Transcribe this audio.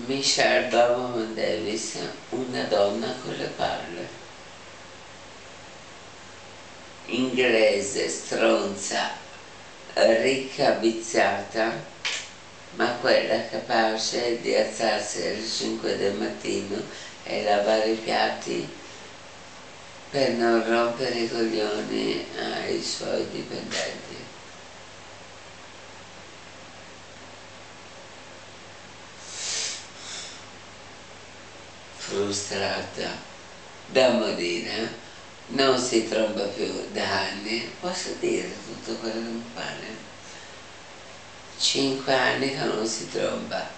Michelle Bauman Davis, una donna con le palle. Inglese, stronza, ricca, viziata, ma quella capace di alzarsi alle 5 del mattino e lavare i piatti per non rompere i coglioni ai suoi dipendenti. Frustrata da morire, non si tromba più da anni, posso dire tutto quello che mi pare. 5 anni che non si tromba.